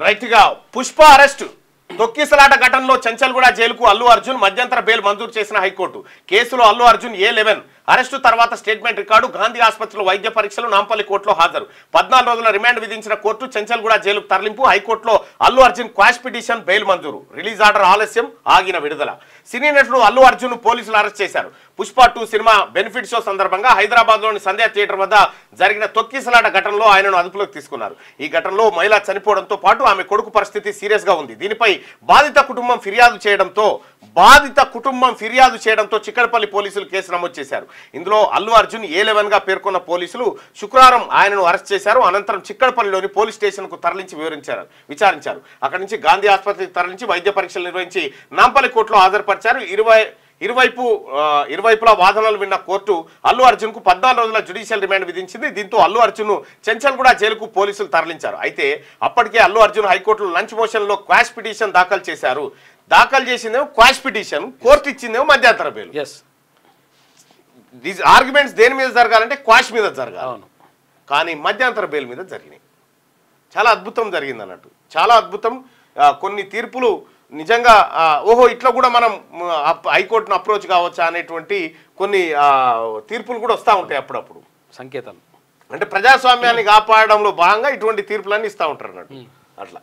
రైట్గా Pushpa arrest తొక్కిసలాట ఘటనలో చెంచల్గూడ జైలుకు అల్లు అర్జున్ మధ్యంతర బెయిల్ మంజూరు చేసిన హైకోర్టు. కేసులో అల్లు అర్జున్ A11 అరెస్టు తర్వాత స్టేట్మెంట్ రికార్డు, గాంధీ ఆసుపత్రిలో వైద్య పరీక్షలు, నాంపల్లి కోర్టులో హాజరు. 14 రోజుల రిమాండ్ విధించిన కోర్టు చెంచల్గూడ జైలుకు తరలింపు. హైకోర్టులో Allu Arjun quash petition bail మంజూరు. రిలీజ్ ఆర్డర్ ఆలస్యం, ఆగిన విడుదల. సినీ నటుడు అల్లు అర్జున్ పోలీసులు అరెస్ట్ చేశారు. పుష్ప 2 సినిమా బెనిఫిట్ షో సందర్భంగా హైదరాబాద్ లోని సంధ్యా థియేటర్ వద్ద జరిగిన తొక్కిసలాట ఘటనలో ఆయనను అదుపులోకి తీసుకున్నారు. ఈ ఘటనలో మహిళ చనిపోవడంతో పాటు ఆమె కొడుకు పరిస్థితి సీరియస్ గా ఉంది. దీనిపై బాధిత కుటుంబం ఫిర్యాదు చేయడంతో చిక్కడపల్లి పోలీసులు కేసు నమోదు చేశారు. ఇందులో అల్లు అర్జున్ A11 గా పేర్కొన్న పోలీసులు శుక్రవారం ఆయనను అరెస్ట్ చేశారు. అనంతరం చిక్కడపల్లిలోని పోలీస్ స్టేషన్ కు తరలించి విచారించారు. అక్కడి నుంచి గాంధీ ఆసుపత్రికి తరలించి వైద్య పరీక్షలు నిర్వహించి నాంపల్లి కోర్టులో హాజరుపరిచారు. ఇరువైపులా వాదనలు విన్న కోర్టు అల్లు అర్జున్ కు 14 రోజుల జ్యుడిషియల్ రిమాండ్ విధించింది. దీంతో అల్లు అర్జున్ చెంచల్గూడ జైలుకు పోలీసులు తరలించారు. అయితే అప్పటికే అల్లు అర్జున్ హైకోర్టులో లంచ్ మోషన్ లో క్వాష్ పిటిషన్ దాఖలు చేశారు. దాఖలు చేసిందేమో క్వాష్ పిటిషన్, కోర్టు ఇచ్చిందేమో మధ్యంతర బెయిల్. దీస్ ఆర్గ్యుమెంట్స్ దేని మీద జరగాలంటే క్వాష్ మీద జరగాలి, కానీ మధ్యంతర బెయిల్ మీద జరిగినాయి. చాలా అద్భుతం జరిగింది అన్నట్టు, చాలా అద్భుతం. కొన్ని తీర్పులు నిజంగా ఓహో ఇట్లా కూడా మనం హైకోర్టును అప్రోచ్ కావచ్చా అనేటువంటి కొన్ని తీర్పులు కూడా వస్తూ ఉంటాయి అప్పుడప్పుడు. సంకేతాలు అంటే ప్రజాస్వామ్యాన్ని కాపాడడంలో భాగంగా ఇటువంటి తీర్పులన్నీ ఇస్తూ ఉంటారు అన్నట్టు. అట్లా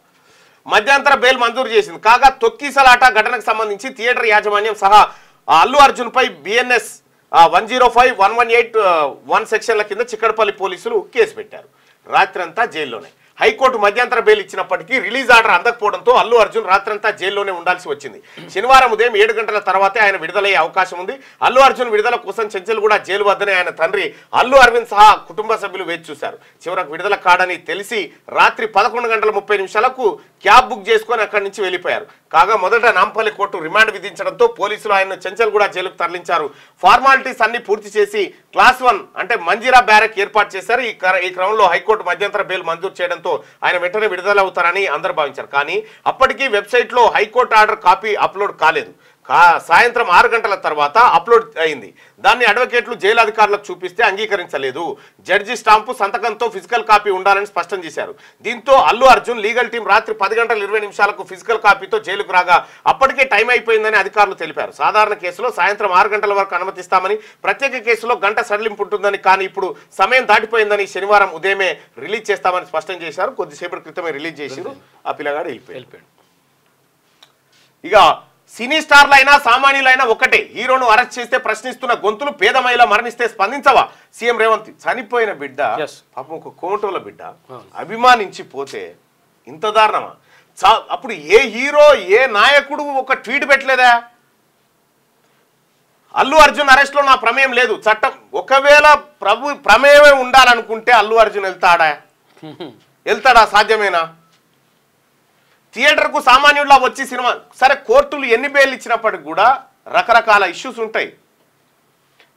మధ్యంతర బెయిల్ మంజూరు చేసింది. కాగా తొక్కిసలాట ఘటనకు సంబంధించి థియేటర్ యాజమాన్యం సహా అల్లు అర్జున్ పై BNS 105, 118 సెక్షన్ల కింద చిక్కడపల్లి పోలీసులు కేసు పెట్టారు. రాత్రంతా జైల్లోనే. హైకోర్టు మధ్యంతర బెయిల్ ఇచ్చినప్పటికీ రిలీజ్ ఆర్డర్ అందకపోవడంతో అల్లు అర్జున్ రాత్రంతా జైల్లోనే ఉండాల్సి వచ్చింది. శనివారం ఉదయం 7 గంటల తర్వాతే ఆయన విడుదలయ్యే అవకాశం ఉంది. అల్లు అర్జున్ విడుదల కోసం చెంచల్గూడ జైలు వద్దనే ఆయన తండ్రి అల్లు అరవింద్ సహా కుటుంబ సభ్యులు వేచి చూశారు. చివరకు విడుదల కాడని తెలిసి రాత్రి 11:30 క్యాబ్ బుక్ చేసుకొని అక్కడి నుంచి వెళ్ళిపోయారు. కాగా మొదట నాంపల్లి కోర్టు రిమాండ్ విధించడంతో పోలీసులు ఆయన్ను చెంచల్గూడ జైలుకు తరలించారు. ఫార్మాలిటీస్ అన్ని పూర్తి చేసి క్లాస్ 1 అంటే మంజీరా బ్యారక్ ఏర్పాటు చేశారు. ఈ క్రమంలో హైకోర్టు మధ్యంతర బెయిల్ మంజూరు చేయడంతో ఆయన వెంటనే విడుదలవుతారని అందరూ భావించారు. కానీ అప్పటికీ వెబ్సైట్ లో హైకోర్టు ఆర్డర్ కాపీ అప్లోడ్ కాలేదు. సాయంత్రం 6 గంటల తర్వాత అప్లోడ్ అయింది. దాన్ని అడ్వకేట్లు జైలు అధికారులకు చూపిస్తే అంగీకరించలేదు. జడ్జి స్టాంపు సంతకంతో ఫిజికల్ కాపీ ఉండాలని స్పష్టం చేశారు. దీంతో అల్లు అర్జున్ లీగల్ టీం రాత్రి 10:20 ఫిజికల్ కాపీతో జైలుకు రాగా అప్పటికే టైం అయిపోయిందని అధికారులు తెలిపారు. సాధారణ కేసులో సాయంత్రం 6 గంటల వరకు అనుమతిస్తామని, ప్రత్యేక కేసులో గంట సడలింపు ఉంటుందని, కానీ ఇప్పుడు సమయం దాటిపోయిందని శనివారం ఉదయమే రిలీజ్ చేస్తామని స్పష్టం చేశారు. కొద్దిసేపటి క్రితమే రిలీజ్ చేశారు. ఆ పిల్లగాడు వెళ్ళిపోయాడు. ఇక సినీ స్టార్లైనా సామాన్యులైనా ఒకటే, హీరోను అరెస్ట్ చేస్తే ప్రశ్నిస్తున్న గొంతులు, పేద మహిళ మరణిస్తే స్పందించవా? సీఎం రేవంత్ చనిపోయిన బిడ్డ, పాపం ఒక కోమటోల బిడ్డ అభిమానించి పోతే ఇంత దారుణమా? అప్పుడు ఏ హీరో ఏ నాయకుడు ఒక ట్వీట్ పెట్టలేదా? అల్లు అర్జున్ అరెస్ట్ లో నా ప్రమేయం లేదు, చట్టం ఒకవేళ ప్రమేయమే ఉండాలనుకుంటే అల్లు అర్జున్ వెళ్తాడా? సాధ్యమేనా? థియేటర్కు సామాన్యుడిలా వచ్చి సినిమా, సరే కోర్టులు ఎన్ని బెయిల్ ఇచ్చినప్పటికి కూడా రకరకాల ఇష్యూస్ ఉంటాయి.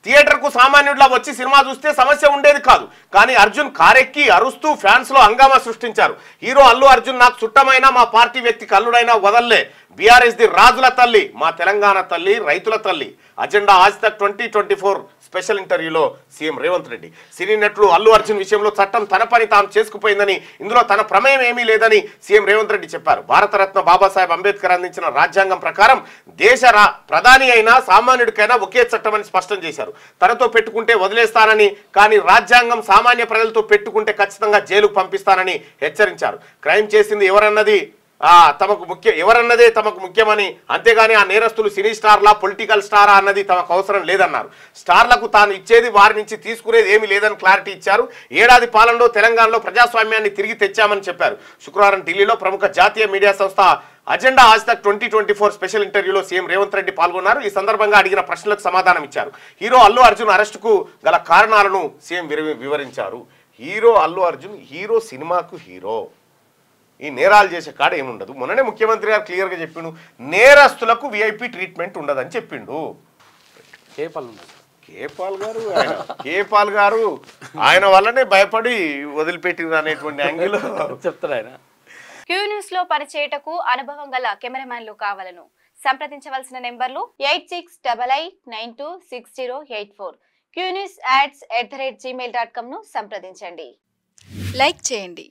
థియేటర్కు సామాన్యుడిలా వచ్చి సినిమా చూస్తే సమస్య ఉండేది కాదు. కానీ అర్జున్ కారెక్కి అరుస్తూ ఫ్యాన్స్ లో హంగామా సృష్టించారు. హీరో అల్లు అర్జున్ నాకు చుట్టమైన మా పార్టీ వ్యక్తికి అల్లుడైనా వదల్లే, బీఆర్ఎస్ ది రాజుల తల్లి, మా తెలంగాణ తల్లి, రైతుల తల్లి. అజెండా ఆజ్ తక్ 2024 స్పెషల్ ఇంటర్వ్యూలో సీఎం రేవంత్ రెడ్డి. సినీ నటుడు అల్లు అర్జున్ విషయంలో చట్టం తన పని తాను చేసుకుపోయిందని, ఇందులో తన ప్రమేయం ఏమీ లేదని సీఎం రేవంత్ రెడ్డి చెప్పారు. భారతరత్న బాబాసాహెబ్ అంబేద్కర్ అందించిన రాజ్యాంగం ప్రకారం దేశ ప్రధాని అయినా సామాన్యుడికైనా ఒకే చట్టం అని స్పష్టం చేశారు. తనతో పెట్టుకుంటే వదిలేస్తానని, కానీ రాజ్యాంగం సామాన్య ప్రజలతో పెట్టుకుంటే ఖచ్చితంగా జైలుకు పంపిస్తానని హెచ్చరించారు. క్రైమ్ చేసింది ఎవరన్నదే తమకు ముఖ్యమని, అంతేగాని ఆ నేరస్తులు సినీ స్టార్లా పొలిటికల్ స్టారా అన్నది తమకు అవసరం లేదన్నారు. స్టార్లకు తాను ఇచ్చేది వారి నుంచి తీసుకునేది ఏమీ లేదని క్లారిటీ ఇచ్చారు. ఏడాది పాలనలో తెలంగాణలో ప్రజాస్వామ్యాన్ని తిరిగి తెచ్చామని చెప్పారు. శుక్రవారం ఢిల్లీలో ప్రముఖ జాతీయ మీడియా సంస్థ అజెండా ఆజ్ తక్ 2024 స్పెషల్ ఇంటర్వ్యూలో సీఎం రేవంత్ రెడ్డి పాల్గొన్నారు. ఈ సందర్భంగా అడిగిన ప్రశ్నలకు సమాధానం ఇచ్చారు. హీరో అల్లు అర్జున్ అరెస్టుకు గల కారణాలను సీఎం వివరించారు. హీరో అల్లు అర్జున్, హీరో సినిమాకు హీరో, ఈ నేరాలు చేసే కాడ ఏముండదు. మొన్ననే ముఖ్యమంత్రి గారు క్లియర్గా చెప్పిండు, నేరస్తులకు VIP ట్రీట్మెంట్ ఉండదని చెప్పిండు. కేపాల్ గారు ఆయన వల్లనే భయపడి వదిలిపెట్టింది అనేటువంటి యాంగిల్ చెప్తారు ఆయన. క్యూ న్యూస్ లో పనిచేయటకు అనుభవం గల కెమెరామ్యాన్లు కావాలను సంప్రదించవలసిన నెంబర్లు 8688926084. qnewsads@gmail.com ను సంప్రదించండి. లైక్ చేయండి.